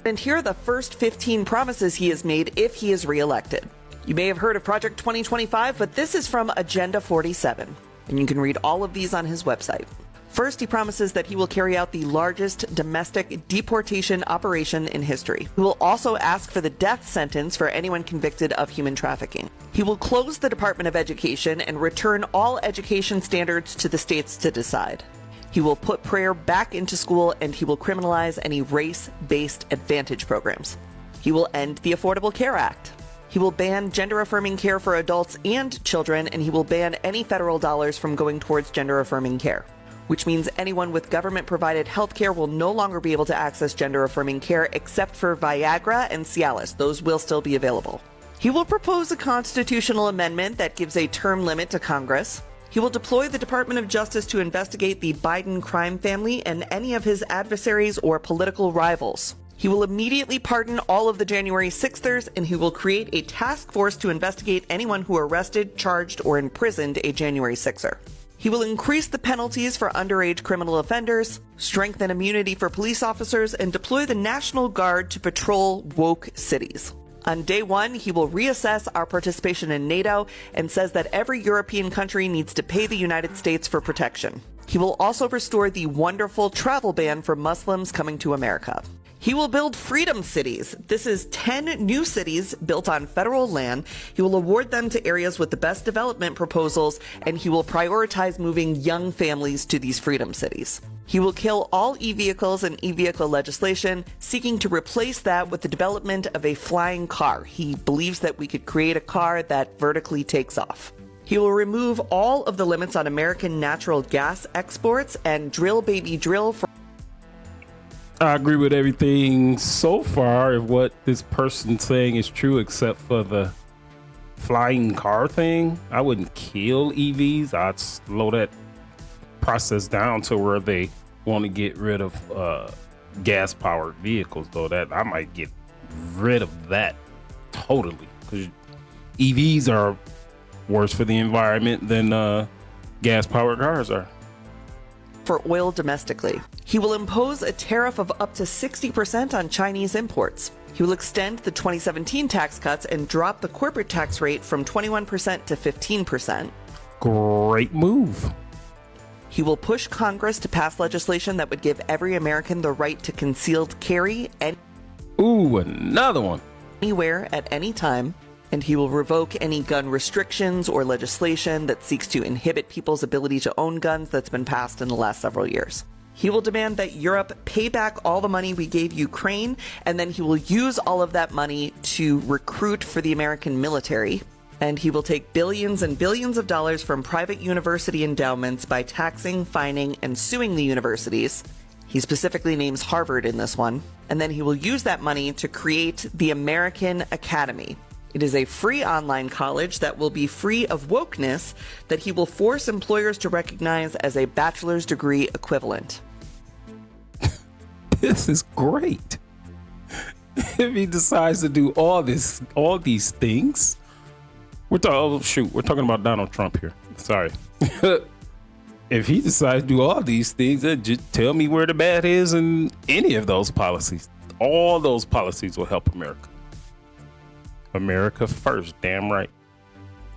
And here are the first 15 promises he has made if he is reelected. You may have heard of Project 2025, but this is from Agenda 47, and you can read all of these on his website. First, he promises that he will carry out the largest domestic deportation operation in history. He will also ask for the death sentence for anyone convicted of human trafficking. He will close the Department of Education and return all education standards to the states to decide. He will put prayer back into school, and he will criminalize any race-based advantage programs. He will end the Affordable Care Act. He will ban gender-affirming care for adults and children, and he will ban any federal dollars from going towards gender-affirming care, which means anyone with government-provided health care will no longer be able to access gender-affirming care except for Viagra and Cialis. Those will still be available. He will propose a constitutional amendment that gives a term limit to Congress. He will deploy the Department of Justice to investigate the Biden crime family and any of his adversaries or political rivals. He will immediately pardon all of the January 6thers, and he will create a task force to investigate anyone who arrested, charged, or imprisoned a January 6er. He will increase the penalties for underage criminal offenders, strengthen immunity for police officers, and deploy the National Guard to patrol woke cities. On day one, he will reassess our participation in NATO and says that every European country needs to pay the United States for protection. He will also restore the wonderful travel ban for Muslims coming to America. He will build freedom cities. This is 10 new cities built on federal land. He will award them to areas with the best development proposals, and he will prioritize moving young families to these freedom cities. He will kill all e-vehicles and e-vehicle legislation, seeking to replace that with the development of a flying car. He believes that we could create a car that vertically takes off. He will remove all of the limits on American natural gas exports and drill baby drill for I agree with everything so far of what this person's saying is true, except for the flying car thing. I wouldn't kill EVs. I'd slow that process down to where they want to get rid of gas powered vehicles, though. That I might get rid of that totally, because EVs are worse for the environment than gas powered cars are. For oil domestically. He will impose a tariff of up to 60% on Chinese imports. He will extend the 2017 tax cuts and drop the corporate tax rate from 21% to 15%. Great move. He will push Congress to pass legislation that would give every American the right to concealed carry Ooh, another one. Anywhere at any time. And he will revoke any gun restrictions or legislation that seeks to inhibit people's ability to own guns that's been passed in the last several years. He will demand that Europe pay back all the money we gave Ukraine, and then he will use all of that money to recruit for the American military. And he will take billions and billions of dollars from private university endowments by taxing, fining, and suing the universities. He specifically names Harvard in this one. And then he will use that money to create the American Academy. It is a free online college that will be free of wokeness that he will force employers to recognize as a bachelor's degree equivalent. This is great. If he decides to do all these things, we're talking about Donald Trump here. Sorry. If he decides to do all these things, then just tell me where the bad is in any of those policies. All those policies will help America. America first, damn right.